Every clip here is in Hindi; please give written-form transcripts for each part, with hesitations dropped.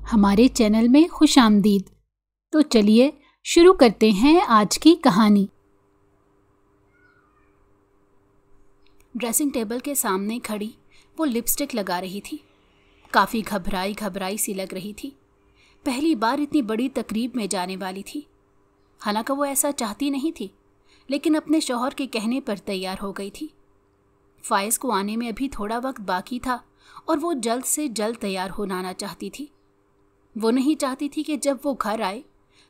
हमारे चैनल में खुशामदीद। तो चलिए शुरू करते हैं आज की कहानी। ड्रेसिंग टेबल के सामने खड़ी वो लिपस्टिक लगा रही थी। काफ़ी घबराई घबराई सी लग रही थी। पहली बार इतनी बड़ी तकरीब में जाने वाली थी। हालांकि वो ऐसा चाहती नहीं थी, लेकिन अपने शौहर के कहने पर तैयार हो गई थी। फाइज को आने में अभी थोड़ा वक्त बाकी था और वो जल्द से जल्द तैयार होना चाहती थी। वो नहीं चाहती थी कि जब वो घर आए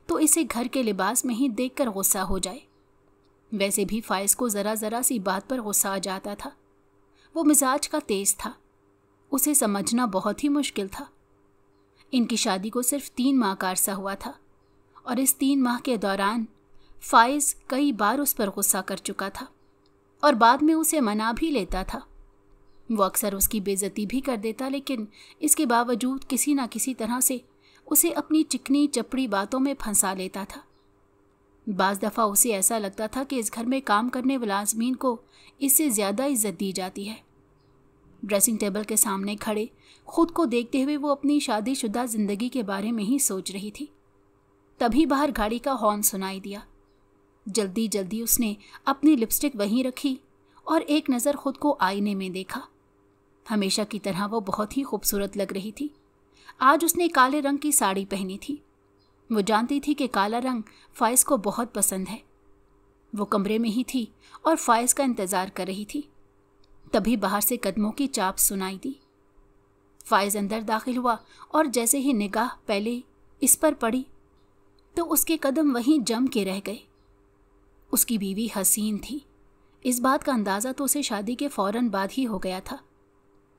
तो इसे घर के लिबास में ही देखकर गुस्सा हो जाए। वैसे भी फाइज को ज़रा ज़रा सी बात पर गुस्सा आ जाता था। वो मिजाज का तेज था, उसे समझना बहुत ही मुश्किल था। इनकी शादी को सिर्फ 3 माह का अरसा हुआ था और इस 3 माह के दौरान फाइज कई बार उस पर गुस्सा कर चुका था और बाद में उसे मना भी लेता था। वो अक्सर उसकी बेइज्जती भी कर देता, लेकिन इसके बावजूद किसी न किसी तरह से उसे अपनी चिकनी चपड़ी बातों में फंसा लेता था। बाज़ दफ़ा उसे ऐसा लगता था कि इस घर में काम करने मुलाज़मीन को इससे ज़्यादा इज्जत दी जाती है। ड्रेसिंग टेबल के सामने खड़े खुद को देखते हुए वो अपनी शादीशुदा ज़िंदगी के बारे में ही सोच रही थी। तभी बाहर गाड़ी का हॉर्न सुनाई दिया। जल्दी जल्दी उसने अपनी लिपस्टिक वहीं रखी और एक नज़र खुद को आईने में देखा। हमेशा की तरह वो बहुत ही खूबसूरत लग रही थी। आज उसने काले रंग की साड़ी पहनी थी। वो जानती थी कि काला रंग फाइज को बहुत पसंद है। वो कमरे में ही थी और फाइज का इंतज़ार कर रही थी। तभी बाहर से कदमों की चाप सुनाई दी। फाइज अंदर दाखिल हुआ और जैसे ही निगाह पहले इस पर पड़ी तो उसके कदम वहीं जम के रह गए। उसकी बीवी हसीन थी। इस बात का अंदाज़ा तो उसे शादी के फ़ौरन बाद ही हो गया था,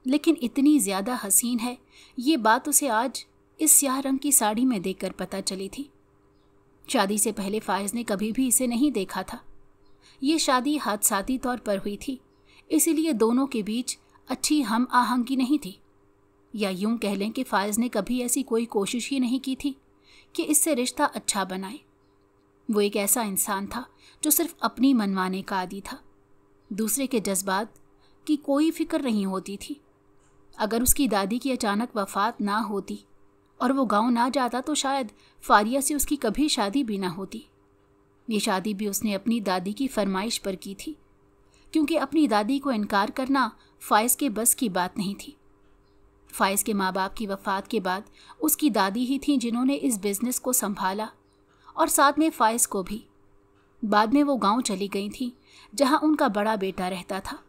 लेकिन इतनी ज़्यादा हसीन है ये बात उसे आज इस स्याह रंग की साड़ी में देखकर पता चली थी। शादी से पहले फाइज ने कभी भी इसे नहीं देखा था। ये शादी हादसाती तौर पर हुई थी, इसीलिए दोनों के बीच अच्छी हम आहंगी नहीं थी। या यूं कह लें कि फाइज ने कभी ऐसी कोई कोशिश ही नहीं की थी कि इससे रिश्ता अच्छा बनाए। वो एक ऐसा इंसान था जो सिर्फ अपनी मनमाने का आदी था। दूसरे के जज्बात की कोई फिक्र नहीं होती थी। अगर उसकी दादी की अचानक वफ़ात ना होती और वो गांव ना जाता तो शायद फारिया से उसकी कभी शादी भी ना होती। ये शादी भी उसने अपनी दादी की फरमाइश पर की थी, क्योंकि अपनी दादी को इनकार करना फाइज के बस की बात नहीं थी। फाइज के माँ बाप की वफ़ात के बाद उसकी दादी ही थी जिन्होंने इस बिज़नेस को संभाला और साथ में फाइज को भी। बाद में वो गांव चली गई थी जहां उनका बड़ा बेटा रहता था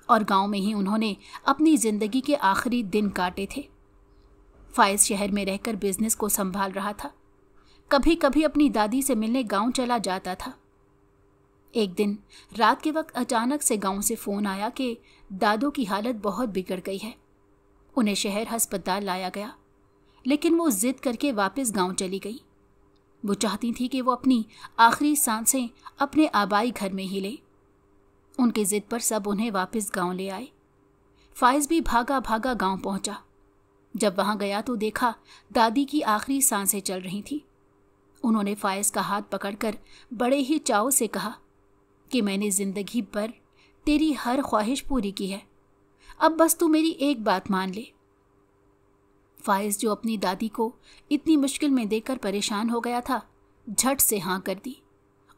और गांव में ही उन्होंने अपनी ज़िंदगी के आखिरी दिन काटे थे। फाइज शहर में रहकर बिज़नेस को संभाल रहा था। कभी कभी अपनी दादी से मिलने गांव चला जाता था। एक दिन रात के वक्त अचानक से गांव से फ़ोन आया कि दादो की हालत बहुत बिगड़ गई है। उन्हें शहर अस्पताल लाया गया, लेकिन वो ज़िद करके वापस गांव चली गई। वो चाहती थी कि वो अपनी आखिरी सांसें अपने आबाई घर में ही ले। उनके ज़िद पर सब उन्हें वापस गांव ले आए। फाइज भी भागा भागा गांव पहुंचा। जब वहां गया तो देखा दादी की आखिरी सांसें चल रही थी। उन्होंने फाइज का हाथ पकड़कर बड़े ही चाव से कहा कि मैंने ज़िंदगी भर तेरी हर ख्वाहिश पूरी की है, अब बस तू मेरी एक बात मान ले। फाइज, जो अपनी दादी को इतनी मुश्किल में देखकर परेशान हो गया था, झट से हाँ कर दी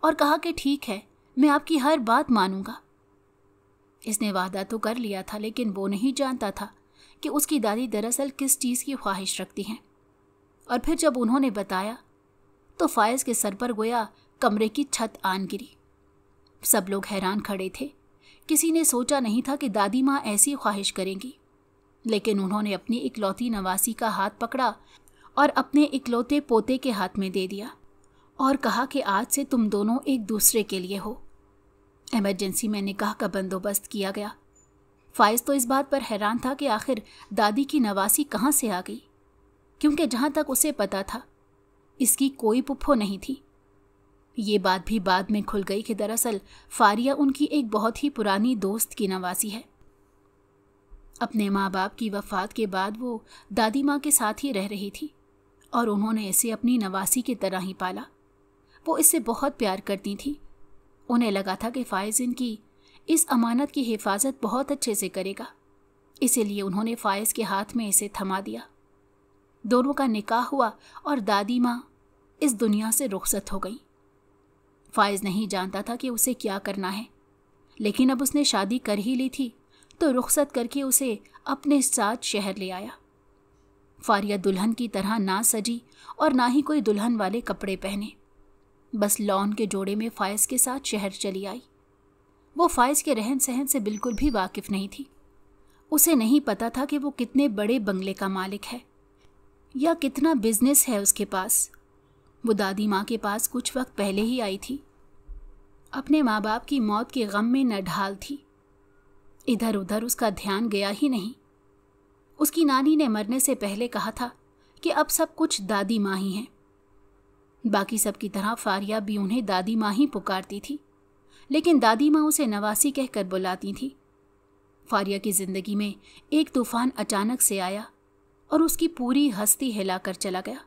और कहा कि ठीक है, मैं आपकी हर बात मानूंगा। इसने वादा तो कर लिया था, लेकिन वो नहीं जानता था कि उसकी दादी दरअसल किस चीज़ की ख्वाहिश रखती हैं। और फिर जब उन्होंने बताया तो फाइज के सर पर गोया कमरे की छत आन गिरी। सब लोग हैरान खड़े थे। किसी ने सोचा नहीं था कि दादी माँ ऐसी ख्वाहिश करेंगी, लेकिन उन्होंने अपनी इकलौती नवासी का हाथ पकड़ा और अपने इकलौते पोते के हाथ में दे दिया और कहा कि आज से तुम दोनों एक दूसरे के लिए हो। इमरजेंसी में निकाह का बंदोबस्त किया गया। फाइज तो इस बात पर हैरान था कि आखिर दादी की नवासी कहाँ से आ गई, क्योंकि जहाँ तक उसे पता था इसकी कोई पुप्पो नहीं थी। ये बात भी बाद में खुल गई कि दरअसल फारिया उनकी एक बहुत ही पुरानी दोस्त की नवासी है। अपने माँ बाप की वफ़ात के बाद वो दादी माँ के साथ ही रह रही थी और उन्होंने इसे अपनी नवासी की तरह ही पाला। वो इससे बहुत प्यार करती थी। उन्हें लगा था कि फाइज इनकी इस अमानत की हिफाजत बहुत अच्छे से करेगा, इसीलिए उन्होंने फाइज के हाथ में इसे थमा दिया। दोनों का निकाह हुआ और दादी माँ इस दुनिया से रुखसत हो गई। फाइज नहीं जानता था कि उसे क्या करना है, लेकिन अब उसने शादी कर ही ली थी तो रुखसत करके उसे अपने साथ शहर ले आया। फारिया दुल्हन की तरह ना सजी और ना ही कोई दुल्हन वाले कपड़े पहने, बस लॉन के जोड़े में फाइज के साथ शहर चली आई। वो फाइज के रहन सहन से बिल्कुल भी वाकिफ नहीं थी। उसे नहीं पता था कि वो कितने बड़े बंगले का मालिक है या कितना बिजनेस है उसके पास। वो दादी माँ के पास कुछ वक्त पहले ही आई थी, अपने माँ बाप की मौत के गम में नढाल थी। इधर उधर उसका ध्यान गया ही नहीं। उसकी नानी ने मरने से पहले कहा था कि अब सब कुछ दादी माँ ही हैं। बाकी सब की तरह फारिया भी उन्हें दादी माँ ही पुकारती थी, लेकिन दादी माँ उसे नवासी कहकर बुलाती थी। फारिया की जिंदगी में एक तूफान अचानक से आया और उसकी पूरी हस्ती हिलाकर चला गया।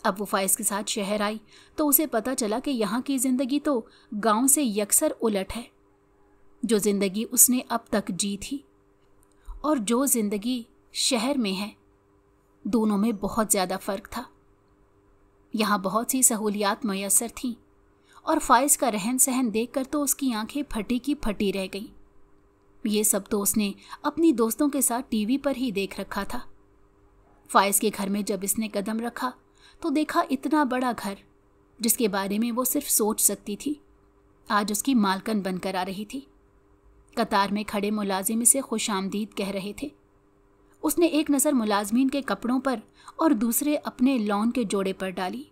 अब वो फाइज के साथ शहर आई तो उसे पता चला कि यहाँ की जिंदगी तो गांव से यकसर उलट है। जो जिंदगी उसने अब तक जी थी और जो जिंदगी शहर में है, दोनों में बहुत ज़्यादा फ़र्क था। यहाँ बहुत सी सहूलियात मैसर थीं और फाइज का रहन सहन देखकर तो उसकी आंखें फटी की फटी रह गईं। ये सब तो उसने अपनी दोस्तों के साथ टीवी पर ही देख रखा था। फाइज के घर में जब इसने कदम रखा तो देखा इतना बड़ा घर जिसके बारे में वो सिर्फ सोच सकती थी, आज उसकी मालकन बनकर आ रही थी। कतार में खड़े मुलाजिम इसे खुशामदीद कह रहे थे। उसने एक नज़र मुलाजमीन के कपड़ों पर और दूसरे अपने लॉन के जोड़े पर डाली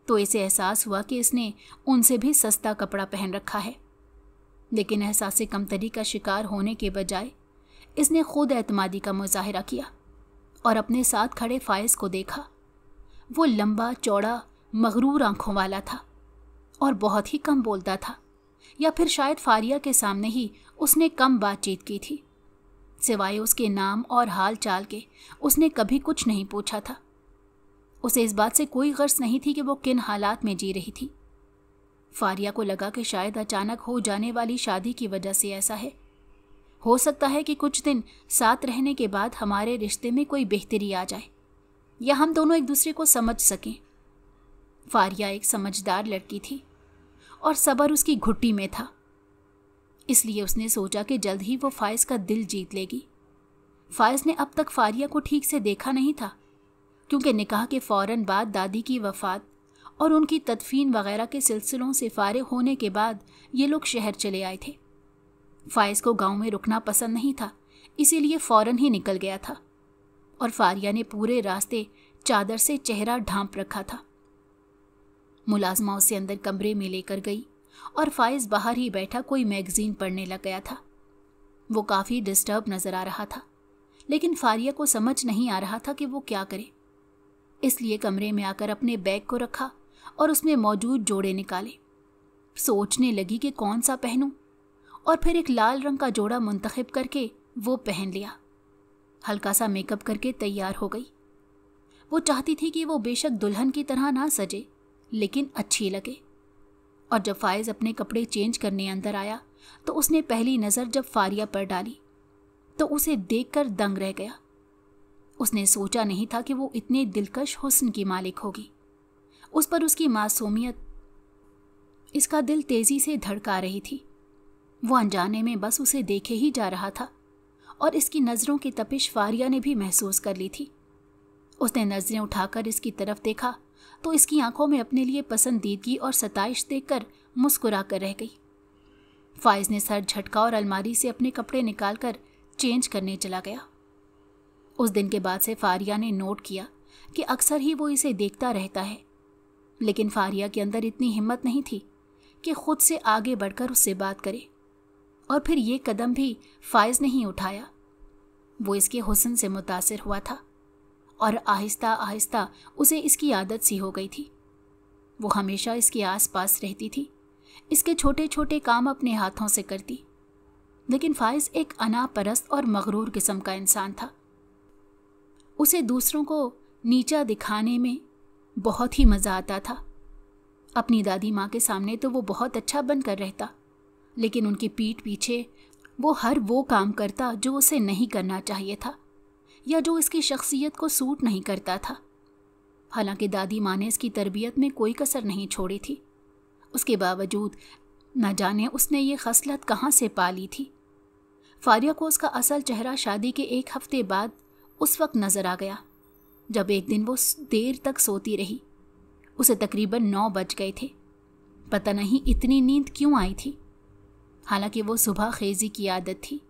तो इसे एहसास हुआ कि इसने उनसे भी सस्ता कपड़ा पहन रखा है। लेकिन एहसास कमतरी का शिकार होने के बजाय इसने खुद एतमादी का मुजाहिरा किया और अपने साथ खड़े फाइज को देखा। वो लंबा चौड़ा मगरूर आंखों वाला था और बहुत ही कम बोलता था, या फिर शायद फारिया के सामने ही उसने कम बातचीत की थी। सिवाय उसके नाम और हाल चाल के उसने कभी कुछ नहीं पूछा था। उसे इस बात से कोई गर्ज नहीं थी कि वो किन हालात में जी रही थी। फारिया को लगा कि शायद अचानक हो जाने वाली शादी की वजह से ऐसा है। हो सकता है कि कुछ दिन साथ रहने के बाद हमारे रिश्ते में कोई बेहतरी आ जाए या हम दोनों एक दूसरे को समझ सकें। फारिया एक समझदार लड़की थी और सब्र उसकी घुट्टी में था, इसलिए उसने सोचा कि जल्द ही वो फाइज का दिल जीत लेगी। फाइज ने अब तक फारिया को ठीक से देखा नहीं था, क्योंकि निकाह के फ़ौरन बाद दादी की वफ़ात और उनकी तदफीन वगैरह के सिलसिलों से फारिग होने के बाद ये लोग शहर चले आए थे। फाइज को गांव में रुकना पसंद नहीं था, इसीलिए फ़ौरन ही निकल गया था और फारिया ने पूरे रास्ते चादर से चेहरा ढांप रखा था। मुलाजमा उसे अंदर कमरे में लेकर गई और फाइज बाहर ही बैठा कोई मैगजीन पढ़ने लग गया था। वो काफ़ी डिस्टर्ब नज़र आ रहा था, लेकिन फारिया को समझ नहीं आ रहा था कि वो क्या करे। इसलिए कमरे में आकर अपने बैग को रखा और उसमें मौजूद जोड़े निकाले। सोचने लगी कि कौन सा पहनूं, और फिर एक लाल रंग का जोड़ा मुंतखब करके वो पहन लिया। हल्का सा मेकअप करके तैयार हो गई। वो चाहती थी कि वो बेशक दुल्हन की तरह ना सजे, लेकिन अच्छी लगे। और जब फाइज अपने कपड़े चेंज करने अंदर आया तो उसने पहली नज़र जब फारिया पर डाली तो उसे देखकर दंग रह गया। उसने सोचा नहीं था कि वो इतने दिलकश हुस्न की मालिक होगी। उस पर उसकी मासूमियत, इसका दिल तेजी से धड़का रही थी। वो अनजाने में बस उसे देखे ही जा रहा था और इसकी नज़रों की तपिश फारिया ने भी महसूस कर ली थी। उसने नज़रें उठाकर इसकी तरफ देखा तो इसकी आंखों में अपने लिए पसंदीदगी और सताइश देखकर मुस्कुरा कर रह गई। फाइज ने सर झटका और अलमारी से अपने कपड़े निकालकर चेंज करने चला गया। उस दिन के बाद से फारिया ने नोट किया कि अक्सर ही वो इसे देखता रहता है, लेकिन फारिया के अंदर इतनी हिम्मत नहीं थी कि खुद से आगे बढ़कर उससे बात करे। और फिर ये कदम भी फाइज ने ही उठाया। वो इसके हुस्न से मुतासिर हुआ था और आहिस्ता आहिस्ता उसे इसकी आदत सी हो गई थी। वो हमेशा इसके आसपास रहती थी, इसके छोटे छोटे काम अपने हाथों से करती। लेकिन फाइज एक अनापरस्त और मगरूर किस्म का इंसान था। उसे दूसरों को नीचा दिखाने में बहुत ही मज़ा आता था। अपनी दादी माँ के सामने तो वो बहुत अच्छा बनकर रहता, लेकिन उनकी पीठ पीछे वो हर वो काम करता जो उसे नहीं करना चाहिए था। या जो इसकी शख्सियत को सूट नहीं करता था। हालांकि दादी माँ ने इसकी तरबियत में कोई कसर नहीं छोड़ी थी, उसके बावजूद न जाने उसने ये खसलत कहाँ से पाली थी। फारिया को उसका असल चेहरा शादी के 1 हफ्ते बाद उस वक्त नज़र आ गया जब एक दिन वो देर तक सोती रही। उसे तकरीबन 9 बज गए थे। पता नहीं इतनी नींद क्यों आई थी, हालांकि वो सुबह खेजी की आदत थी।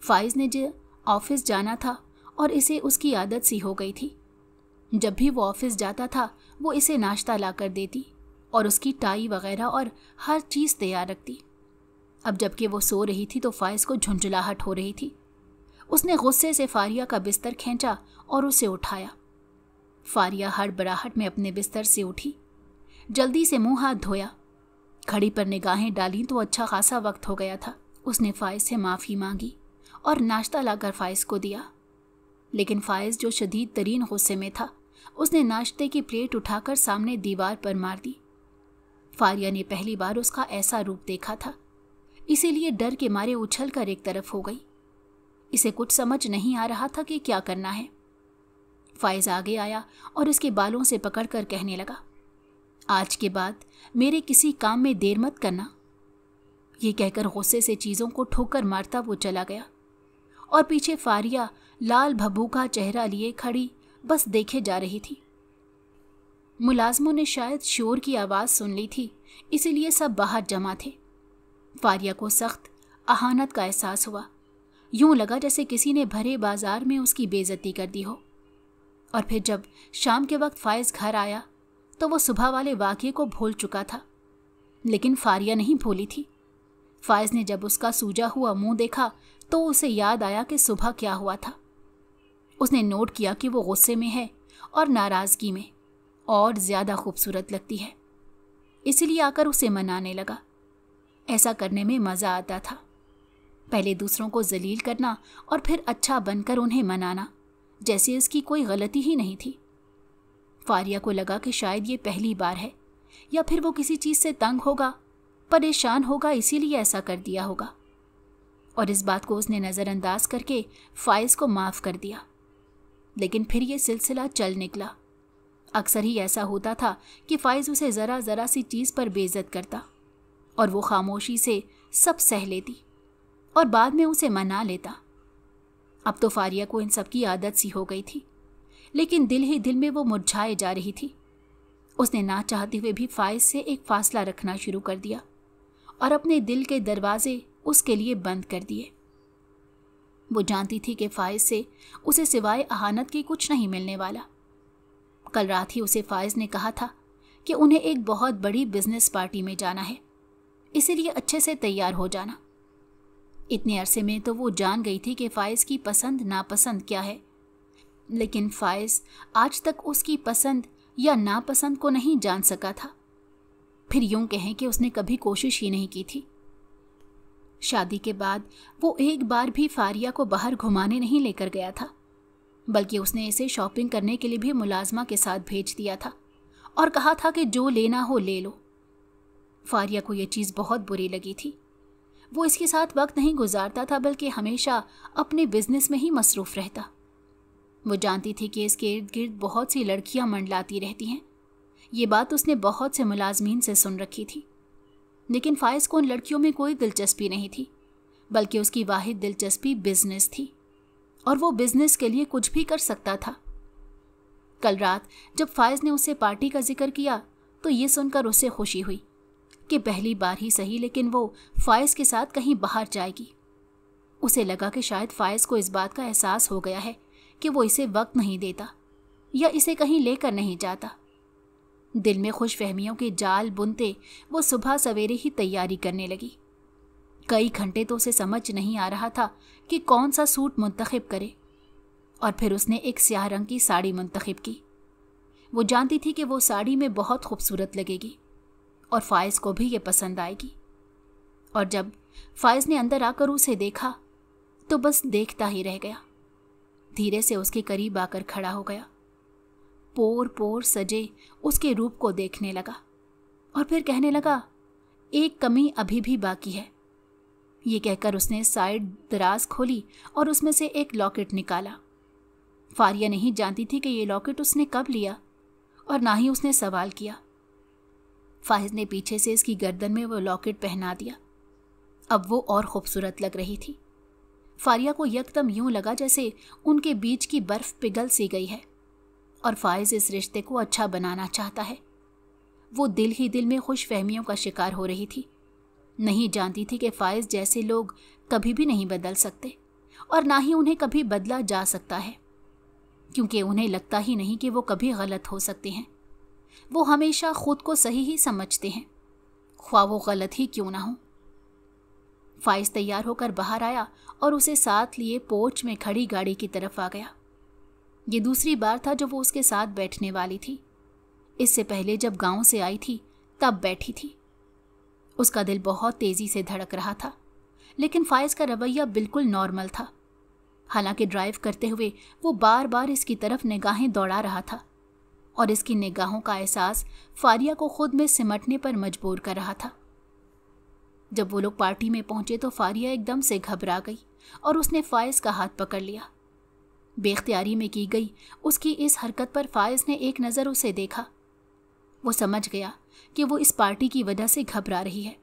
फाइज ने जो ऑफिस जाना था और इसे उसकी आदत सी हो गई थी। जब भी वो ऑफिस जाता था वो इसे नाश्ता ला कर देती और उसकी टाई वगैरह और हर चीज़ तैयार रखती। अब जबकि वो सो रही थी तो फाइज को झुंझुलाहट हो रही थी। उसने गुस्से से फारिया का बिस्तर खींचा और उसे उठाया। फारिया हड़बड़ाहट में अपने बिस्तर से उठी, जल्दी से मुंह हाथ धोया, घड़ी पर निगाहें डाली तो अच्छा खासा वक्त हो गया था। उसने फाइज से माफ़ी मांगी और नाश्ता लाकर फाइज को दिया, लेकिन फाइज जो शदीद तरीन गुस्से में था उसने नाश्ते की प्लेट उठाकर सामने दीवार पर मार दी। फारिया ने पहली बार उसका ऐसा रूप देखा था, इसीलिए डर के मारे उछल कर एक तरफ हो गई। इसे कुछ समझ नहीं आ रहा था कि क्या करना है। फाइज आगे आया और इसके बालों से पकड़कर कहने लगा, आज के बाद मेरे किसी काम में देर मत करना। ये कहकर गुस्से से चीज़ों को ठोकर मारता वो चला गया और पीछे फारिया लाल भभू का चेहरा लिए खड़ी बस देखे जा रही थी। मुलाजमों ने शायद शोर की आवाज़ सुन ली थी, इसीलिए सब बाहर जमा थे। फारिया को सख्त अहानत का एहसास हुआ। यूं लगा जैसे किसी ने भरे बाजार में उसकी बेइज्जती कर दी हो। और फिर जब शाम के वक्त फाइज घर आया तो वो सुबह वाले वाक़ये को भूल चुका था, लेकिन फारिया नहीं भूली थी। फाइज ने जब उसका सूजा हुआ मुंह देखा तो उसे याद आया कि सुबह क्या हुआ था। उसने नोट किया कि वो गुस्से में है और नाराज़गी में और ज़्यादा खूबसूरत लगती है, इसलिए आकर उसे मनाने लगा। ऐसा करने में मज़ा आता था, पहले दूसरों को जलील करना और फिर अच्छा बनकर उन्हें मनाना, जैसे इसकी कोई गलती ही नहीं थी। फारिया को लगा कि शायद ये पहली बार है, या फिर वो किसी चीज़ से तंग होगा, परेशान होगा, इसीलिए ऐसा कर दिया होगा। और इस बात को उसने नज़रअंदाज करके फाइज को माफ़ कर दिया। लेकिन फिर ये सिलसिला चल निकला। अक्सर ही ऐसा होता था कि फाइज उसे ज़रा ज़रा सी चीज़ पर बेइज्जत करता और वो खामोशी से सब सह लेती और बाद में उसे मना लेता। अब तो फारिया को इन सब की आदत सी हो गई थी, लेकिन दिल ही दिल में वो मुरझाए जा रही थी। उसने ना चाहते हुए भी फाइज से एक फासला रखना शुरू कर दिया और अपने दिल के दरवाजे उसके लिए बंद कर दिए। वो जानती थी कि फाइज से उसे सिवाय अहानत के कुछ नहीं मिलने वाला। कल रात ही उसे फाइज ने कहा था कि उन्हें एक बहुत बड़ी बिजनेस पार्टी में जाना है, इसीलिए अच्छे से तैयार हो जाना। इतने अरसे में तो वो जान गई थी कि फाइज की पसंद नापसंद क्या है, लेकिन फाइज आज तक उसकी पसंद या नापसंद को नहीं जान सका था। फिर यूं कहें कि उसने कभी कोशिश ही नहीं की थी। शादी के बाद वो एक बार भी फारिया को बाहर घुमाने नहीं लेकर गया था, बल्कि उसने इसे शॉपिंग करने के लिए भी मुलाजमा के साथ भेज दिया था और कहा था कि जो लेना हो ले लो। फारिया को यह चीज़ बहुत बुरी लगी थी। वो इसके साथ वक्त नहीं गुजारता था, बल्कि हमेशा अपने बिजनेस में ही मसरूफ़ रहता। वो जानती थी कि इसके इर्द गिर्द बहुत सी लड़कियां मंडलाती रहती हैं। ये बात उसने बहुत से मुलाजमीन से सुन रखी थी, लेकिन फाइज को उन लड़कियों में कोई दिलचस्पी नहीं थी, बल्कि उसकी वाहिद दिलचस्पी बिजनेस थी और वो बिजनेस के लिए कुछ भी कर सकता था। कल रात जब फाइज ने उससे पार्टी का जिक्र किया तो ये सुनकर उसे खुशी हुई कि पहली बार ही सही, लेकिन वो फाइज के साथ कहीं बाहर जाएगी। उसे लगा कि शायद फाइज को इस बात का एहसास हो गया है कि वो इसे वक्त नहीं देता या इसे कहीं लेकर नहीं जाता। दिल में खुशफहमियों के जाल बुनते वो सुबह सवेरे ही तैयारी करने लगी। कई घंटे तो उसे समझ नहीं आ रहा था कि कौन सा सूट मुंतखब करे, और फिर उसने एक स्याह रंग की साड़ी मुंतखब की। वो जानती थी कि वो साड़ी में बहुत खूबसूरत लगेगी और फाइज को भी ये पसंद आएगी। और जब फाइज ने अंदर आकर उसे देखा तो बस देखता ही रह गया। धीरे से उसके करीब आकर खड़ा हो गया, पोर पोर सजे उसके रूप को देखने लगा और फिर कहने लगा, एक कमी अभी भी बाकी है। ये कहकर उसने साइड दराज खोली और उसमें से एक लॉकेट निकाला फारिया नहीं जानती थी कि ये लॉकेट उसने कब लिया और ना ही उसने सवाल किया। फाइज ने पीछे से इसकी गर्दन में वो लॉकेट पहना दिया। अब वो और खूबसूरत लग रही थी। फारिया को यकदम यूं लगा जैसे उनके बीच की बर्फ पिघल सी गई है और फाइज इस रिश्ते को अच्छा बनाना चाहता है। वो दिल ही दिल में खुशफहमियों का शिकार हो रही थी। नहीं जानती थी कि फाइज जैसे लोग कभी भी नहीं बदल सकते और ना ही उन्हें कभी बदला जा सकता है, क्योंकि उन्हें लगता ही नहीं कि वो कभी गलत हो सकते हैं। वो हमेशा खुद को सही ही समझते हैं, ख्वाह वो गलत ही क्यों ना हो। फाइज तैयार होकर बाहर आया और उसे साथ लिए पोर्च में खड़ी गाड़ी की तरफ आ गया। ये दूसरी बार था जो वो उसके साथ बैठने वाली थी। इससे पहले जब गांव से आई थी तब बैठी थी। उसका दिल बहुत तेजी से धड़क रहा था, लेकिन फाइज का रवैया बिल्कुल नॉर्मल था। हालांकि ड्राइव करते हुए वो बार बार इसकी तरफ निगाहें दौड़ा रहा था और इसकी निगाहों का एहसास फारिया को खुद में सिमटने पर मजबूर कर रहा था। जब वो लोग पार्टी में पहुंचे तो फारिया एकदम से घबरा गई और उसने फाइज का हाथ पकड़ लिया। बेख्तियारी में की गई उसकी इस हरकत पर फाइज ने एक नज़र उसे देखा। वो समझ गया कि वो इस पार्टी की वजह से घबरा रही है।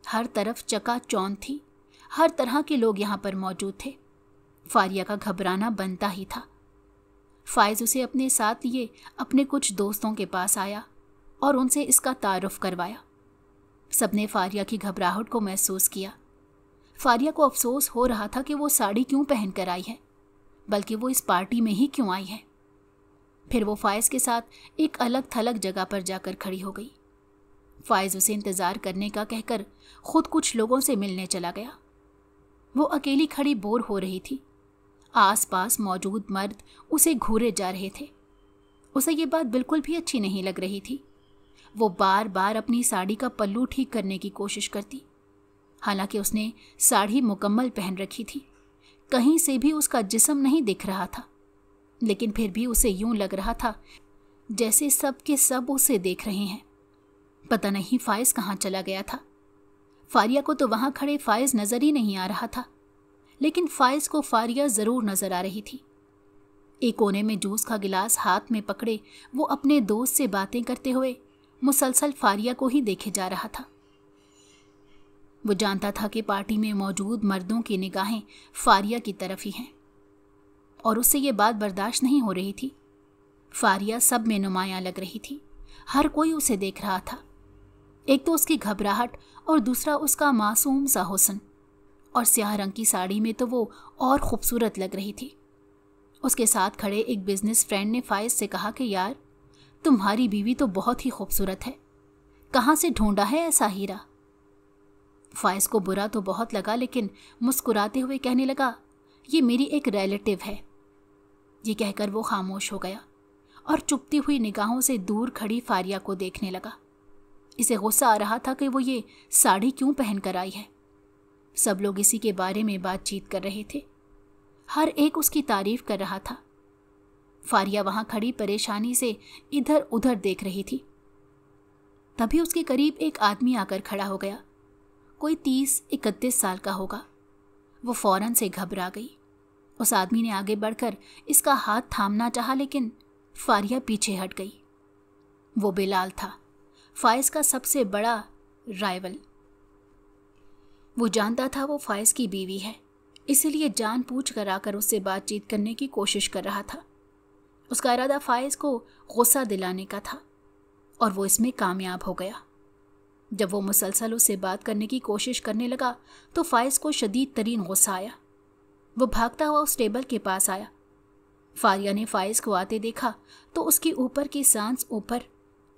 हर तरफ चकाचौंध थी, हर तरह के लोग यहाँ पर मौजूद थे। फारिया का घबराना बनता ही था। फाइज उसे अपने साथ लिए अपने कुछ दोस्तों के पास आया और उनसे इसका तारुफ करवाया। सबने फारिया की घबराहट को महसूस किया। फारिया को अफसोस हो रहा था कि वो साड़ी क्यों पहन कर आई है, बल्कि वो इस पार्टी में ही क्यों आई है। फिर वो फाइज के साथ एक अलग थलग जगह पर जाकर खड़ी हो गई। फाइज उसे इंतज़ार करने का कहकर खुद कुछ लोगों से मिलने चला गया। वो अकेली खड़ी बोर हो रही थी। आसपास मौजूद मर्द उसे घूरे जा रहे थे। उसे ये बात बिल्कुल भी अच्छी नहीं लग रही थी। वो बार बार अपनी साड़ी का पल्लू ठीक करने की कोशिश करती। हालांकि उसने साड़ी मुकम्मल पहन रखी थी, कहीं से भी उसका जिस्म नहीं दिख रहा था, लेकिन फिर भी उसे यूं लग रहा था जैसे सब के सब उसे देख रहे हैं। पता नहीं फाइज कहाँ चला गया था। फारिया को तो वहाँ खड़े फाइज नज़र ही नहीं आ रहा था, लेकिन फाइज को फारिया ज़रूर नज़र आ रही थी। एक कोने में जूस का गिलास हाथ में पकड़े वो अपने दोस्त से बातें करते हुए मुसलसल फारिया को ही देखे जा रहा था। वो जानता था कि पार्टी में मौजूद मर्दों की निगाहें फारिया की तरफ ही हैं और उससे ये बात बर्दाश्त नहीं हो रही थी। फारिया सब में नुमायां लग रही थी, हर कोई उसे देख रहा था। एक तो उसकी घबराहट और दूसरा उसका मासूम सा हुस्न, और स्याह रंग की साड़ी में तो वो और खूबसूरत लग रही थी। उसके साथ खड़े एक बिजनेस फ्रेंड ने फाइज से कहा कि यार, तुम्हारी बीवी तो बहुत ही खूबसूरत है, कहाँ से ढूंढा है ऐसा हीरा। फाइज को बुरा तो बहुत लगा, लेकिन मुस्कुराते हुए कहने लगा, ये मेरी एक रिलेटिव है। ये कहकर वो खामोश हो गया और चुपती हुई निगाहों से दूर खड़ी फारिया को देखने लगा। इसे गुस्सा आ रहा था कि वो ये साड़ी क्यों पहन कर आई है। सब लोग इसी के बारे में बातचीत कर रहे थे, हर एक उसकी तारीफ कर रहा था। फारिया वहां खड़ी परेशानी से इधर उधर देख रही थी। तभी उसके करीब एक आदमी आकर खड़ा हो गया। कोई 30-31 साल का होगा। वो फौरन से घबरा गई। उस आदमी ने आगे बढ़कर इसका हाथ थामना चाहा, लेकिन फारिया पीछे हट गई। वो बिलाल था, फाइज का सबसे बड़ा राइवल। वो जानता था वो फाइज की बीवी है, इसलिए जानबूझकर आकर उससे बातचीत करने की कोशिश कर रहा था। उसका इरादा फाइज को गुस्सा दिलाने का था और वो इसमें कामयाब हो गया। जब वो मुसलसल उससे बात करने की कोशिश करने लगा तो फाइज को शदीद तरीन गुस्सा आया। वो भागता हुआ उस टेबल के पास आया। फारिया ने फाइज को आते देखा तो उसकी ऊपर की सांस ऊपर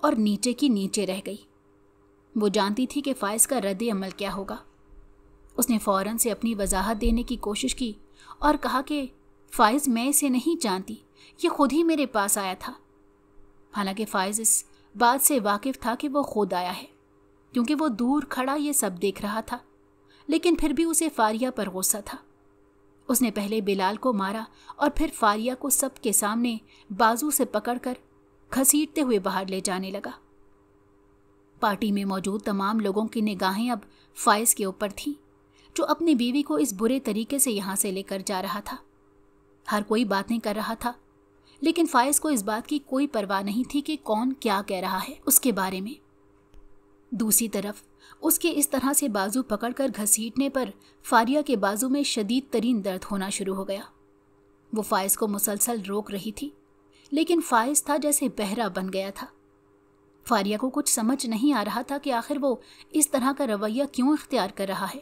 और नीचे की नीचे रह गई। वो जानती थी कि फाइज का रद्द अमल क्या होगा। उसने फौरन से अपनी वजाहत देने की कोशिश की और कहा कि फाइज, मैं इसे नहीं जानती, ये खुद ही मेरे पास आया था। हालांकि फाइज इस बात से वाकिफ था कि वो खुद आया है, क्योंकि वो दूर खड़ा ये सब देख रहा था, लेकिन फिर भी उसे फारिया पर गुस्सा था। उसने पहले बिलाल को मारा और फिर फारिया को सबके सामने बाजू से पकड़कर घसीटते हुए बाहर ले जाने लगा। पार्टी में मौजूद तमाम लोगों की निगाहें अब फाइज के ऊपर थीं, जो अपनी बीवी को इस बुरे तरीके से यहाँ से लेकर जा रहा था। हर कोई बातें कर रहा था, लेकिन फाइज को इस बात की कोई परवाह नहीं थी कि कौन क्या कह रहा है उसके बारे में। दूसरी तरफ उसके इस तरह से बाजू पकड़कर घसीटने पर फारिया के बाजू में शदीद तरीन दर्द होना शुरू हो गया। वो फाइज को मुसलसल रोक रही थी, लेकिन फाइज था जैसे बहरा बन गया था। फारिया को कुछ समझ नहीं आ रहा था कि आखिर वो इस तरह का रवैया क्यों इख्तियार कर रहा है,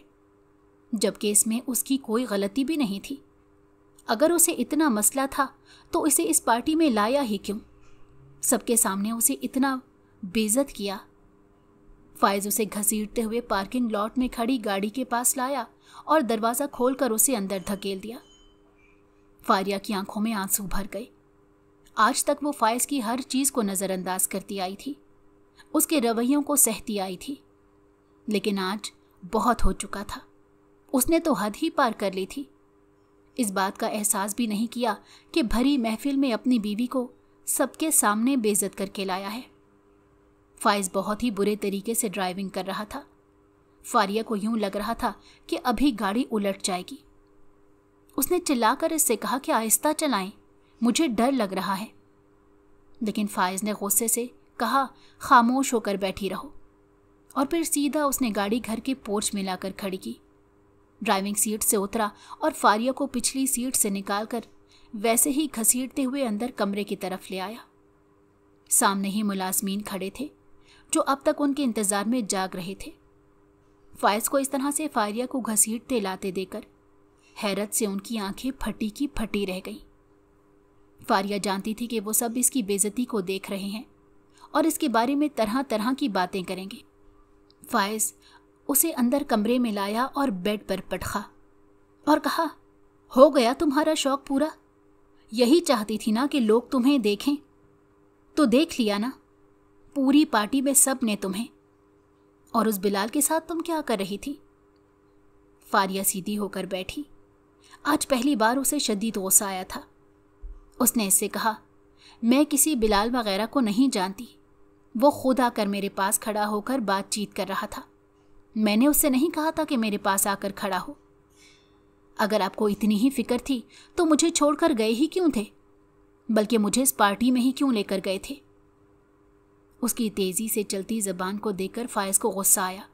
जबकि इसमें उसकी कोई गलती भी नहीं थी। अगर उसे इतना मसला था तो इसे इस पार्टी में लाया ही क्यों? सबके सामने उसे इतना बेइज्जत किया। फाइज उसे घसीटते हुए पार्किंग लॉट में खड़ी गाड़ी के पास लाया और दरवाज़ा खोलकर उसे अंदर धकेल दिया। फारिया की आंखों में आंसू भर गए। आज तक वो फाइज की हर चीज़ को नज़रअंदाज करती आई थी, उसके रवैयों को सहती आई थी, लेकिन आज बहुत हो चुका था। उसने तो हद ही पार कर ली थी। इस बात का एहसास भी नहीं किया कि भरी महफिल में अपनी बीवी को सबके सामने बेइज्जत करके लाया है। फाइज बहुत ही बुरे तरीके से ड्राइविंग कर रहा था। फारिया को यूं लग रहा था कि अभी गाड़ी उलट जाएगी। उसने चिल्लाकर इससे कहा कि आहिस्ता चलाएं, मुझे डर लग रहा है। लेकिन फाइज ने गुस्से से कहा, खामोश होकर बैठी रहो। और फिर सीधा उसने गाड़ी घर के पोर्च में लाकर खड़ी की। ड्राइविंग सीट से उतरा और फारिया को पिछली सीट से निकालकर वैसे ही घसीटते हुए अंदर कमरे की तरफ ले आया। सामने ही मुलाजमीन खड़े थे जो अब तक उनके इंतजार में जाग रहे थे। फाइज को इस तरह से फारिया को घसीटते लाते देखकर हैरत से उनकी आंखें फटी की फटी रह गईं। फारिया जानती थी कि वो सब इसकी बेइज्जती को देख रहे हैं और इसके बारे में तरह तरह की बातें करेंगे। फाइज उसे अंदर कमरे में लाया और बेड पर पटखा और कहा, हो गया तुम्हारा शौक पूरा? यही चाहती थी ना कि लोग तुम्हें देखें, तो देख लिया ना। पूरी पार्टी में सब ने तुम्हें। और उस बिलाल के साथ तुम क्या कर रही थी? फारिया सीधी होकर बैठी। आज पहली बार उसे शदीद गुस्सा आया था। उसने इससे कहा, मैं किसी बिलाल वगैरह को नहीं जानती। वो खुद आकर मेरे पास खड़ा होकर बातचीत कर रहा था। मैंने उससे नहीं कहा था कि मेरे पास आकर खड़ा हो। अगर आपको इतनी ही फिक्र थी तो मुझे छोड़कर गए ही क्यों थे? बल्कि मुझे इस पार्टी में ही क्यों लेकर गए थे? उसकी तेजी से चलती जबान को देखकर फाइज को गुस्सा आया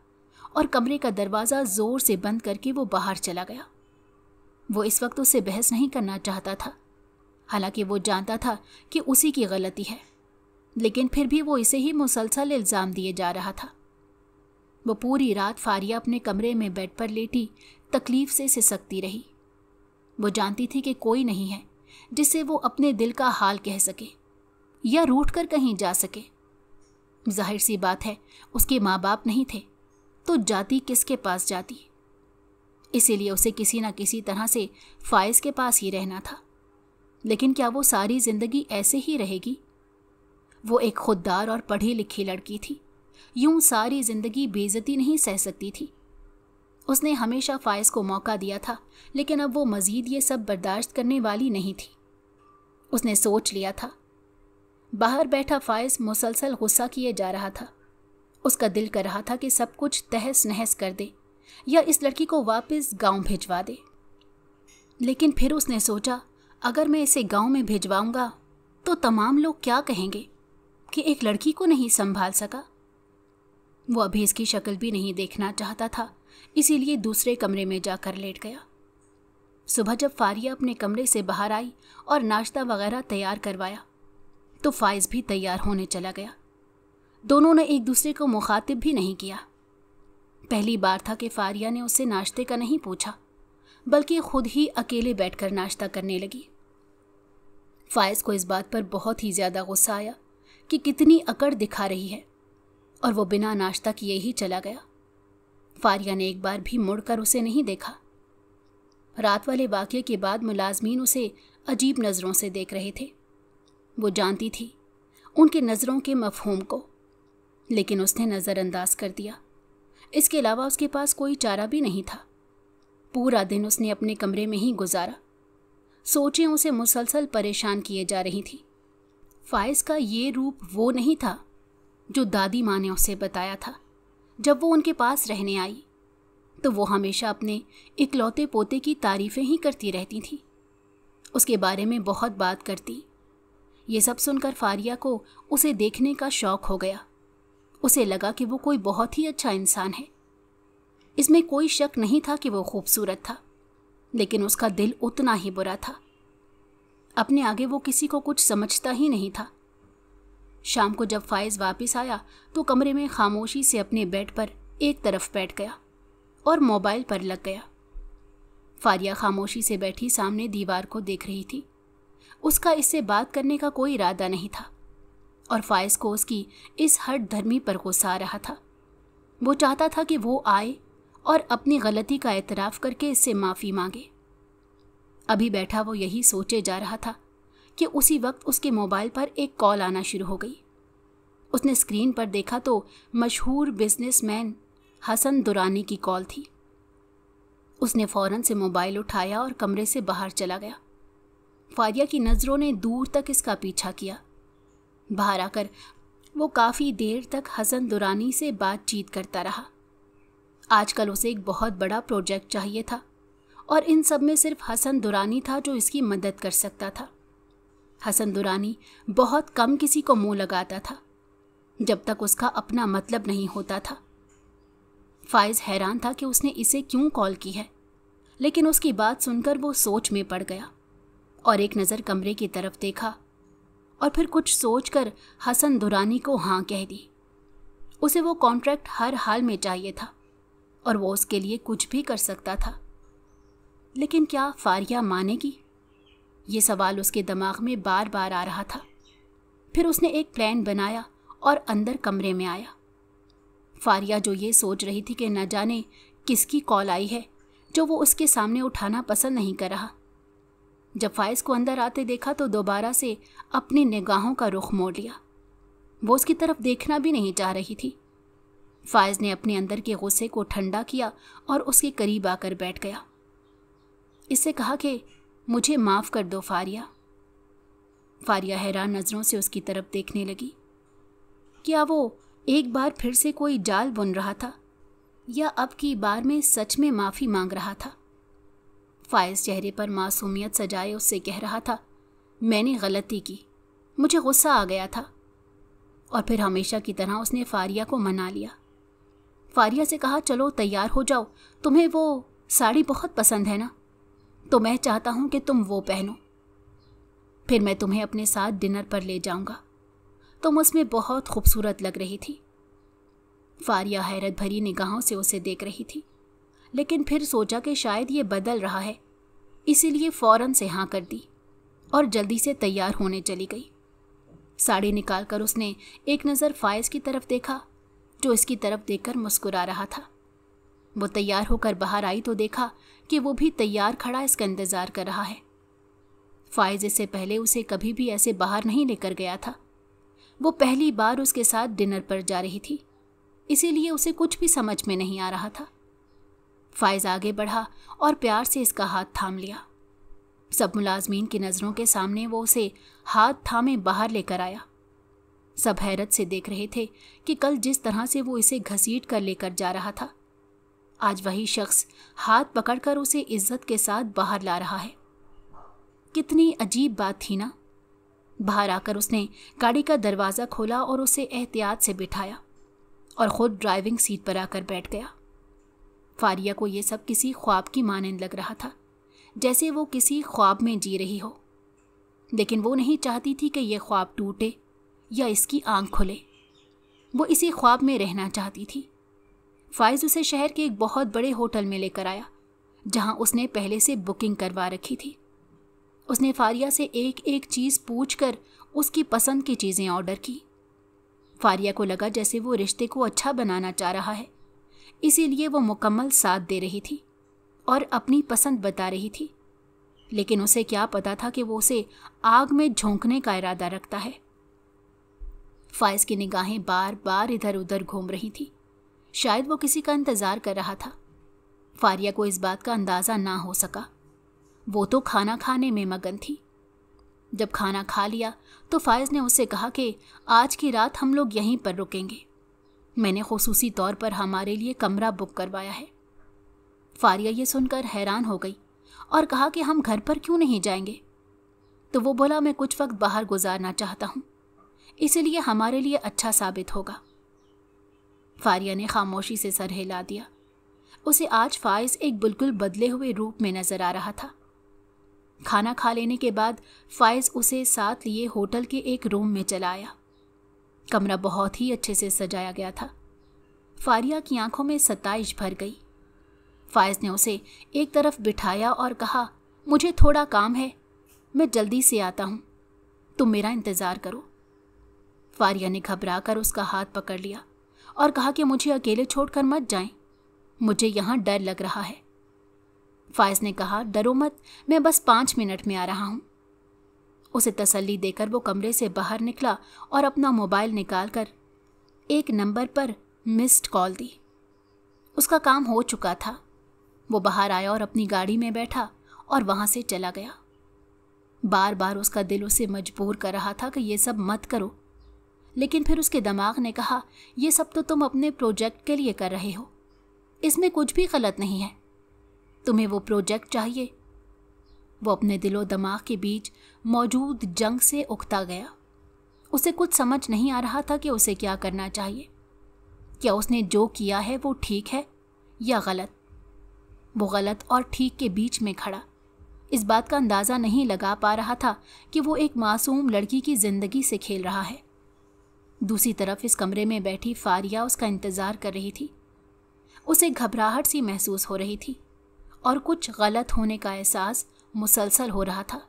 और कमरे का दरवाज़ा जोर से बंद करके वो बाहर चला गया। वो इस वक्त उससे बहस नहीं करना चाहता था, हालांकि वो जानता था कि उसी की गलती है, लेकिन फिर भी वो इसे ही मुसलसल इल्ज़ाम दिए जा रहा था। वो पूरी रात फारिया अपने कमरे में बेड पर लेटी तकलीफ से सिसकती रही। वो जानती थी कि कोई नहीं है जिससे वो अपने दिल का हाल कह सके या रूठ कर कहीं जा सके। जाहिर सी बात है, उसके माँ बाप नहीं थे तो जाती किसके पास जाती? इसीलिए उसे किसी न किसी तरह से फाइज के पास ही रहना था। लेकिन क्या वो सारी जिंदगी ऐसे ही रहेगी? वो एक खुददार और पढ़ी लिखी लड़की थी, यूं सारी जिंदगी बेइज्जती नहीं सह सकती थी। उसने हमेशा फाइज को मौका दिया था, लेकिन अब वो मजीद ये सब बर्दाश्त करने वाली नहीं थी। उसने सोच लिया था। बाहर बैठा फाइज मुसलसल गुस्सा किए जा रहा था। उसका दिल कर रहा था कि सब कुछ तहस नहस कर दे या इस लड़की को वापस गांव भिजवा दे। लेकिन फिर उसने सोचा, अगर मैं इसे गांव में भिजवाऊंगा तो तमाम लोग क्या कहेंगे कि एक लड़की को नहीं संभाल सका। वो अभी इसकी शक्ल भी नहीं देखना चाहता था, इसीलिए दूसरे कमरे में जाकर लेट गया। सुबह जब फारिया अपने कमरे से बाहर आई और नाश्ता वगैरह तैयार करवाया तो फाइज भी तैयार होने चला गया। दोनों ने एक दूसरे को मुखातिब भी नहीं किया। पहली बार था कि फारिया ने उससे नाश्ते का नहीं पूछा, बल्कि खुद ही अकेले बैठकर नाश्ता करने लगी। फाइज को इस बात पर बहुत ही ज़्यादा गुस्सा आया कि कितनी अकड़ दिखा रही है, और वो बिना नाश्ता किए ही चला गया। फारिया ने एक बार भी मुड़कर उसे नहीं देखा। रात वाले वाक़ये के बाद मुलाजमीन उसे अजीब नज़रों से देख रहे थे। वो जानती थी उनकी नज़रों के मफहूम को, लेकिन उसने नज़रअंदाज कर दिया। इसके अलावा उसके पास कोई चारा भी नहीं था। पूरा दिन उसने अपने कमरे में ही गुजारा। सोचें उसे मुसलसल परेशान किए जा रही थी। फाइज का ये रूप वो नहीं था जो दादी माँ ने उसे बताया था जब वो उनके पास रहने आई, तो वो हमेशा अपने इकलौते पोते की तारीफ़ें ही करती रहती थी। उसके बारे में बहुत बात करती। ये सब सुनकर फारिया को उसे देखने का शौक हो गया। उसे लगा कि वो कोई बहुत ही अच्छा इंसान है। इसमें कोई शक नहीं था कि वो खूबसूरत था, लेकिन उसका दिल उतना ही बुरा था। अपने आगे वो किसी को कुछ समझता ही नहीं था। शाम को जब फाइज वापस आया तो कमरे में खामोशी से अपने बेड पर एक तरफ बैठ गया और मोबाइल पर लग गया। फारिया खामोशी से बैठी सामने दीवार को देख रही थी। उसका इससे बात करने का कोई इरादा नहीं था और फाइज को उसकी इस हठ धर्मी पर गुस्सा आ रहा था। वो चाहता था कि वो आए और अपनी गलती का एतराफ़ करके इससे माफ़ी मांगे। अभी बैठा वो यही सोचे जा रहा था कि उसी वक्त उसके मोबाइल पर एक कॉल आना शुरू हो गई। उसने स्क्रीन पर देखा तो मशहूर बिजनेसमैन हसन दुरानी की कॉल थी। उसने फ़ौरन से मोबाइल उठाया और कमरे से बाहर चला गया। फारिया की नज़रों ने दूर तक इसका पीछा किया। बाहर आकर वो काफ़ी देर तक हसन दुरानी से बातचीत करता रहा। आजकल उसे एक बहुत बड़ा प्रोजेक्ट चाहिए था और इन सब में सिर्फ हसन दुरानी था जो इसकी मदद कर सकता था। हसन दुरानी बहुत कम किसी को मुंह लगाता था जब तक उसका अपना मतलब नहीं होता था। फाइज हैरान था कि उसने इसे क्यों कॉल की है, लेकिन उसकी बात सुनकर वो सोच में पड़ गया और एक नज़र कमरे की तरफ देखा और फिर कुछ सोचकर हसन दुरानी को हाँ कह दी। उसे वो कॉन्ट्रैक्ट हर हाल में चाहिए था और वो उसके लिए कुछ भी कर सकता था। लेकिन क्या फारिया मानेगी? ये सवाल उसके दिमाग में बार बार आ रहा था। फिर उसने एक प्लान बनाया और अंदर कमरे में आया। फारिया जो ये सोच रही थी कि न जाने किसकी कॉल आई है जो वो उसके सामने उठाना पसंद नहीं कर रहा। जब फाइज को अंदर आते देखा तो दोबारा से अपनी निगाहों का रुख मोड़ लिया। वो उसकी तरफ देखना भी नहीं चाह रही थी। फाइज ने अपने अंदर के गुस्से को ठंडा किया और उसके करीब आकर बैठ गया। इससे कहा कि मुझे माफ़ कर दो फारिया। फारिया हैरान नज़रों से उसकी तरफ देखने लगी। क्या वो एक बार फिर से कोई जाल बुन रहा था या अब की बार में सच में माफ़ी मांग रहा था? फाइज चेहरे पर मासूमियत सजाए उससे कह रहा था, मैंने गलती की, मुझे गुस्सा आ गया था। और फिर हमेशा की तरह उसने फारिया को मना लिया। फारिया से कहा, चलो तैयार हो जाओ, तुम्हें वो साड़ी बहुत पसंद है ना, तो मैं चाहता हूँ कि तुम वो पहनो, फिर मैं तुम्हें अपने साथ डिनर पर ले जाऊँगा। तुम उसमें बहुत खूबसूरत लग रही थी। फारिया हैरत भरी निगाहों से उसे देख रही थी, लेकिन फिर सोचा कि शायद ये बदल रहा है, इसीलिए फ़ौरन से हाँ कर दी और जल्दी से तैयार होने चली गई। साड़ी निकालकर उसने एक नज़र फाइज की तरफ देखा जो इसकी तरफ देखकर मुस्कुरा रहा था। वो तैयार होकर बाहर आई तो देखा कि वो भी तैयार खड़ा इसका इंतज़ार कर रहा है। फाइज इससे पहले उसे कभी भी ऐसे बाहर नहीं लेकर गया था। वो पहली बार उसके साथ डिनर पर जा रही थी, इसीलिए उसे कुछ भी समझ में नहीं आ रहा था। फाइज आगे बढ़ा और प्यार से इसका हाथ थाम लिया। सब मुलाजमीन की नज़रों के सामने वो उसे हाथ थामे बाहर लेकर आया। सब हैरत से देख रहे थे कि कल जिस तरह से वो इसे घसीट कर लेकर जा रहा था, आज वही शख्स हाथ पकड़कर उसे इज्जत के साथ बाहर ला रहा है। कितनी अजीब बात थी ना। बाहर आकर उसने गाड़ी का दरवाज़ा खोला और उसे एहतियात से बिठाया और ख़ुद ड्राइविंग सीट पर आकर बैठ गया। फारिया को ये सब किसी ख्वाब की मानंद लग रहा था, जैसे वो किसी ख्वाब में जी रही हो। लेकिन वो नहीं चाहती थी कि ये ख्वाब टूटे या इसकी आंख खुले। वो इसी ख्वाब में रहना चाहती थी। फाइज उसे शहर के एक बहुत बड़े होटल में लेकर आया, जहां उसने पहले से बुकिंग करवा रखी थी। उसने फारिया से एक एक चीज़ पूछकर उसकी पसंद की चीज़ें ऑर्डर की। फारिया को लगा जैसे वो रिश्ते को अच्छा बनाना चाह रहा है, इसीलिए वो मुकम्मल साथ दे रही थी और अपनी पसंद बता रही थी। लेकिन उसे क्या पता था कि वो उसे आग में झोंकने का इरादा रखता है। फाइज की निगाहें बार बार इधर उधर घूम रही थी। शायद वो किसी का इंतज़ार कर रहा था। फारिया को इस बात का अंदाज़ा ना हो सका। वो तो खाना खाने में मगन थी। जब खाना खा लिया तो फाइज ने उससे कहा कि आज की रात हम लोग यहीं पर रुकेंगे। मैंने खुसूसी तौर पर हमारे लिए कमरा बुक करवाया है। फारिया ये सुनकर हैरान हो गई और कहा कि हम घर पर क्यों नहीं जाएंगे, तो वो बोला मैं कुछ वक्त बाहर गुजारना चाहता हूँ, इसीलिए हमारे लिए अच्छा साबित होगा। फारिया ने खामोशी से सर हिला दिया। उसे आज फाइज एक बिल्कुल बदले हुए रूप में नजर आ रहा था। खाना खा लेने के बाद फाइज उसे साथ लिए होटल के एक रूम में चला आया। कमरा बहुत ही अच्छे से सजाया गया था। फारिया की आंखों में सताइश भर गई। फाइज ने उसे एक तरफ बिठाया और कहा, मुझे थोड़ा काम है, मैं जल्दी से आता हूँ, तुम मेरा इंतज़ार करो। फारिया ने घबरा कर उसका हाथ पकड़ लिया और कहा कि मुझे अकेले छोड़कर मत जाएं, मुझे यहाँ डर लग रहा है। फाइज ने कहा, डरो मत, मैं बस 5 मिनट में आ रहा हूँ। उसे तसल्ली देकर वो कमरे से बाहर निकला और अपना मोबाइल निकालकर एक नंबर पर मिस्ड कॉल दी। उसका काम हो चुका था। वो बाहर आया और अपनी गाड़ी में बैठा और वहाँ से चला गया। बार बार उसका दिल उसे मजबूर कर रहा था कि ये सब मत करो, लेकिन फिर उसके दिमाग ने कहा, ये सब तो तुम अपने प्रोजेक्ट के लिए कर रहे हो, इसमें कुछ भी गलत नहीं है, तुम्हें वो प्रोजेक्ट चाहिए। वो अपने दिलो दिमाग के बीच मौजूद जंग से उकता गया। उसे कुछ समझ नहीं आ रहा था कि उसे क्या करना चाहिए। क्या उसने जो किया है वो ठीक है या गलत? वो गलत और ठीक के बीच में खड़ा इस बात का अंदाज़ा नहीं लगा पा रहा था कि वो एक मासूम लड़की की ज़िंदगी से खेल रहा है। दूसरी तरफ इस कमरे में बैठी फारिया उसका इंतज़ार कर रही थी। उसे घबराहट सी महसूस हो रही थी और कुछ गलत होने का एहसास मुसलसल हो रहा था।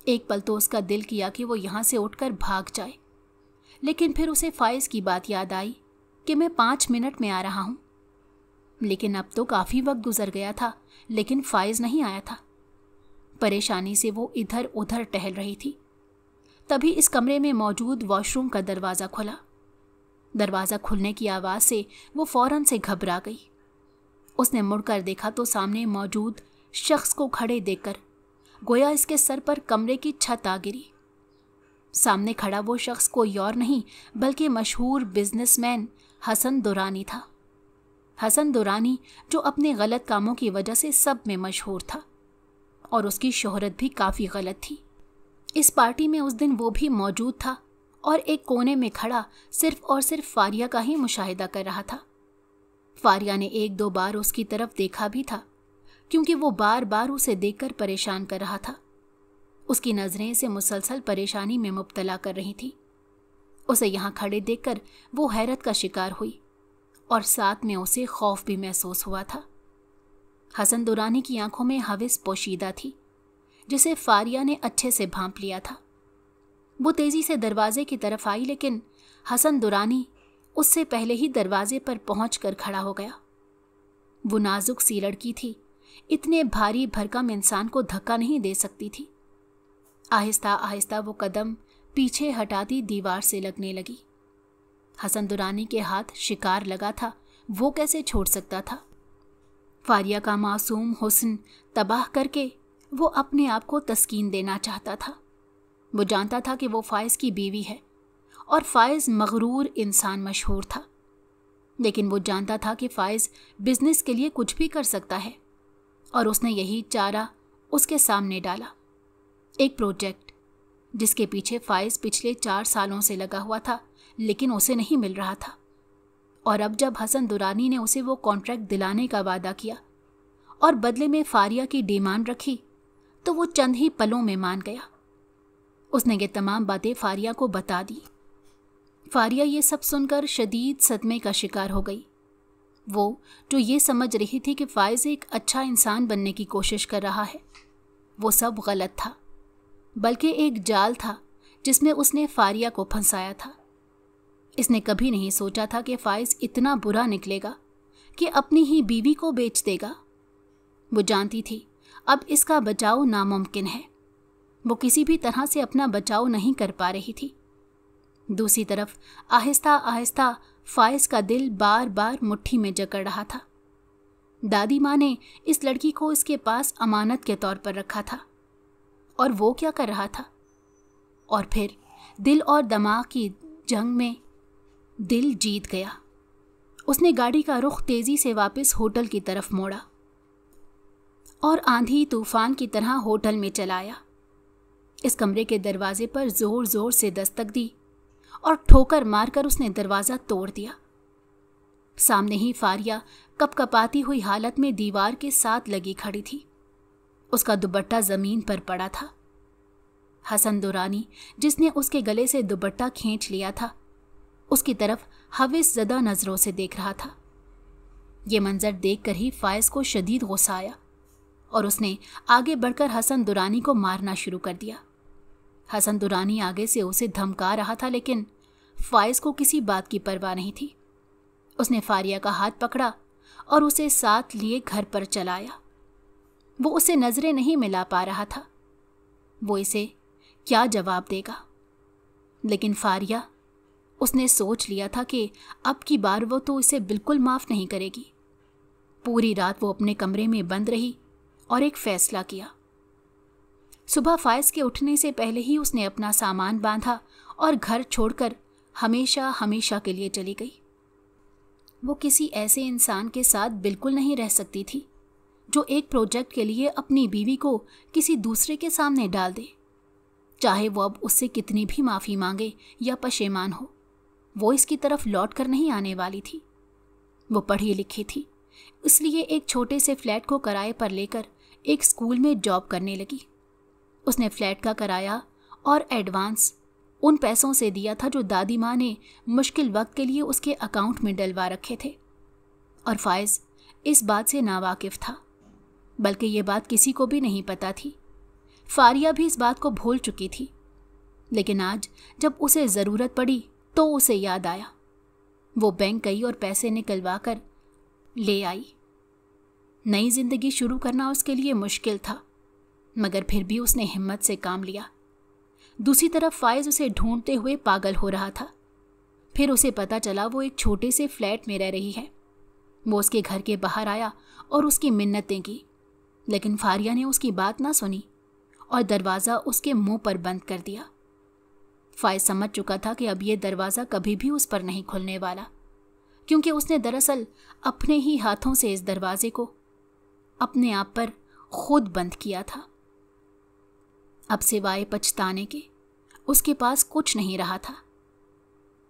एक पल तो उसका दिल किया कि वो यहाँ से उठकर भाग जाए, लेकिन फिर उसे फाइज की बात याद आई कि मैं 5 मिनट में आ रहा हूँ। लेकिन अब तो काफ़ी वक्त गुजर गया था, लेकिन फाइज नहीं आया था। परेशानी से वो इधर उधर टहल रही थी। तभी इस कमरे में मौजूद वॉशरूम का दरवाज़ा खुला। दरवाज़ा खुलने की आवाज़ से वो फौरन से घबरा गई। उसने मुड़कर देखा तो सामने मौजूद शख्स को खड़े देखकर गोया इसके सर पर कमरे की छत आ गिरी। सामने खड़ा वो शख्स कोई और नहीं बल्कि मशहूर बिजनेसमैन हसन दुरानी था। हसन दुरानी जो अपने गलत कामों की वजह से सब में मशहूर था और उसकी शोहरत भी काफ़ी गलत थी। इस पार्टी में उस दिन वो भी मौजूद था और एक कोने में खड़ा सिर्फ और सिर्फ फारिया का ही मुशाहिदा कर रहा था। फारिया ने 1-2 बार उसकी तरफ देखा भी था, क्योंकि वो बार बार उसे देखकर परेशान कर रहा था। उसकी नज़रें इसे मुसलसल परेशानी में मुब्तला कर रही थी। उसे यहाँ खड़े देखकर वो हैरत का शिकार हुई और साथ में उसे खौफ भी महसूस हुआ था। हसन दुरानी की आंखों में हविस पोशीदा थी, जिसे फारिया ने अच्छे से भांप लिया था। वो तेज़ी से दरवाजे की तरफ आई, लेकिन हसन दुरानी उससे पहले ही दरवाजे पर पहुंचकर खड़ा हो गया। वो नाजुक सी लड़की थी, इतने भारी भरकम इंसान को धक्का नहीं दे सकती थी। आहिस्ता आहिस्ता वो कदम पीछे हटाती दीवार से लगने लगी। हसन दुरानी के हाथ शिकार लगा था, वो कैसे छोड़ सकता था? फारिया का मासूम हुस्न तबाह करके वो अपने आप को तस्कीन देना चाहता था। वो जानता था कि वो फाइज की बीवी है और फाइज मगरूर इंसान मशहूर था, लेकिन वो जानता था कि फाइज बिजनेस के लिए कुछ भी कर सकता है और उसने यही चारा उसके सामने डाला। एक प्रोजेक्ट जिसके पीछे फाइज पिछले 4 सालों से लगा हुआ था, लेकिन उसे नहीं मिल रहा था। और अब जब हसन दुरानी ने उसे वो कॉन्ट्रैक्ट दिलाने का वादा किया और बदले में फारिया की डिमांड रखी, तो वो चंद ही पलों में मान गया। उसने ये तमाम बातें फारिया को बता दी। फारिया ये सब सुनकर शदीद सदमे का शिकार हो गई। वो जो ये समझ रही थी कि फाइज एक अच्छा इंसान बनने की कोशिश कर रहा है, वो सब गलत था, बल्कि एक जाल था जिसमें उसने फारिया को फंसाया था। इसने कभी नहीं सोचा था कि फाइज इतना बुरा निकलेगा कि अपनी ही बीवी को बेच देगा। वो जानती थी अब इसका बचाव नामुमकिन है। वो किसी भी तरह से अपना बचाव नहीं कर पा रही थी। दूसरी तरफ आहिस्ता आहिस्ता फाइज का दिल बार बार मुट्ठी में जकड़ रहा था। दादी माँ ने इस लड़की को इसके पास अमानत के तौर पर रखा था और वो क्या कर रहा था? और फिर दिल और दिमाग की जंग में दिल जीत गया। उसने गाड़ी का रुख तेजी से वापस होटल की तरफ मोड़ा और आंधी तूफान की तरह होटल में चलाया। इस कमरे के दरवाजे पर जोर जोर से दस्तक दी और ठोकर मारकर उसने दरवाजा तोड़ दिया। सामने ही फारिया कपकपाती हुई हालत में दीवार के साथ लगी खड़ी थी। उसका दुपट्टा जमीन पर पड़ा था। हसन दुरानी, जिसने उसके गले से दुपट्टा खींच लिया था, उसकी तरफ हविस ज़दा नजरों से देख रहा था। ये मंजर देखकर ही फायज को शदीद गुस्सा आया और उसने आगे बढ़कर हसन दुरानी को मारना शुरू कर दिया। हसन दुरानी आगे से उसे धमका रहा था, लेकिन फायज को किसी बात की परवाह नहीं थी। उसने फारिया का हाथ पकड़ा और उसे साथ लिए घर पर चलाया। वो उसे नजरें नहीं मिला पा रहा था। वो इसे क्या जवाब देगा, लेकिन फारिया, उसने सोच लिया था कि अब की बार वो तो इसे बिल्कुल माफ़ नहीं करेगी। पूरी रात वो अपने कमरे में बंद रही और एक फैसला किया। सुबह फायज के उठने से पहले ही उसने अपना सामान बांधा और घर छोड़कर हमेशा हमेशा के लिए चली गई। वो किसी ऐसे इंसान के साथ बिल्कुल नहीं रह सकती थी जो एक प्रोजेक्ट के लिए अपनी बीवी को किसी दूसरे के सामने डाल दे, चाहे वो अब उससे कितनी भी माफ़ी मांगे या पशेमान हो। वो इसकी तरफ लौट कर नहीं आने वाली थी। वो पढ़ी लिखी थी, इसलिए एक छोटे से फ्लैट को किराए पर लेकर एक स्कूल में जॉब करने लगी। उसने फ्लैट का किराया और एडवांस उन पैसों से दिया था जो दादी माँ ने मुश्किल वक्त के लिए उसके अकाउंट में डलवा रखे थे। और फायज इस बात से नावाकिफ था, बल्कि ये बात किसी को भी नहीं पता थी। फारिया भी इस बात को भूल चुकी थी, लेकिन आज जब उसे ज़रूरत पड़ी तो उसे याद आया। वो बैंक गई और पैसे निकलवा कर ले आई। नई जिंदगी शुरू करना उसके लिए मुश्किल था, मगर फिर भी उसने हिम्मत से काम लिया। दूसरी तरफ फायज उसे ढूंढते हुए पागल हो रहा था। फिर उसे पता चला वो एक छोटे से फ्लैट में रह रही है। वो उसके घर के बाहर आया और उसकी मिन्नतें की, लेकिन फारिया ने उसकी बात ना सुनी और दरवाज़ा उसके मुंह पर बंद कर दिया। फायज समझ चुका था कि अब ये दरवाज़ा कभी भी उस पर नहीं खुलने वाला, क्योंकि उसने दरअसल अपने ही हाथों से इस दरवाजे को अपने आप पर खुद बंद किया था। अब सिवाय पछताने के उसके पास कुछ नहीं रहा था।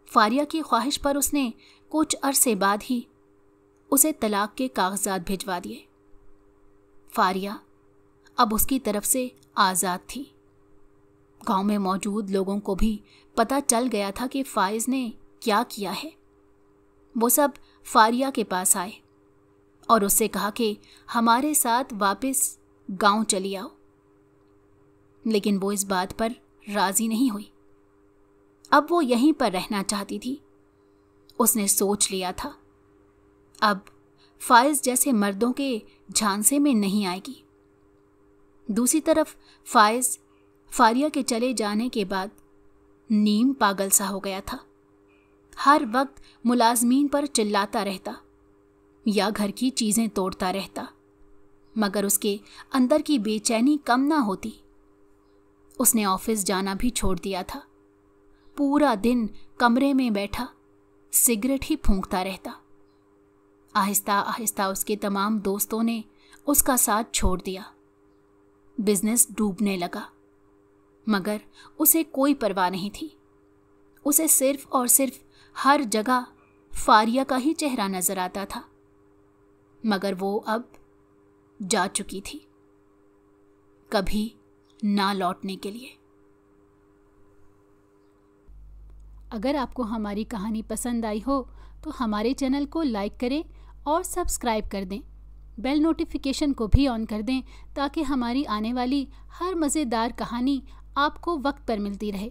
फारिया की ख्वाहिश पर उसने कुछ अरसे बाद ही उसे तलाक के कागजात भिजवा दिए। फारिया अब उसकी तरफ से आज़ाद थी। गांव में मौजूद लोगों को भी पता चल गया था कि फायज ने क्या किया है। वो सब फारिया के पास आए और उससे कहा कि हमारे साथ वापस गांव चली आओ, लेकिन वो इस बात पर राजी नहीं हुई। अब वो यहीं पर रहना चाहती थी। उसने सोच लिया था अब फायज जैसे मर्दों के झांसे में नहीं आएगी। दूसरी तरफ फायज फारिया के चले जाने के बाद नीम पागल सा हो गया था। हर वक्त मुलाजमीन पर चिल्लाता रहता या घर की चीज़ें तोड़ता रहता, मगर उसके अंदर की बेचैनी कम ना होती। उसने ऑफिस जाना भी छोड़ दिया था। पूरा दिन कमरे में बैठा सिगरेट ही फूंकता रहता। आहिस्ता आहिस्ता उसके तमाम दोस्तों ने उसका साथ छोड़ दिया। बिजनेस डूबने लगा, मगर उसे कोई परवाह नहीं थी। उसे सिर्फ और सिर्फ हर जगह फारिया का ही चेहरा नजर आता था, मगर वो अब जा चुकी थी, कभी ना लौटने के लिए। अगर आपको हमारी कहानी पसंद आई हो तो हमारे चैनल को लाइक करें और सब्सक्राइब कर दें। बेल नोटिफिकेशन को भी ऑन कर दें ताकि हमारी आने वाली हर मज़ेदार कहानी आपको वक्त पर मिलती रहे।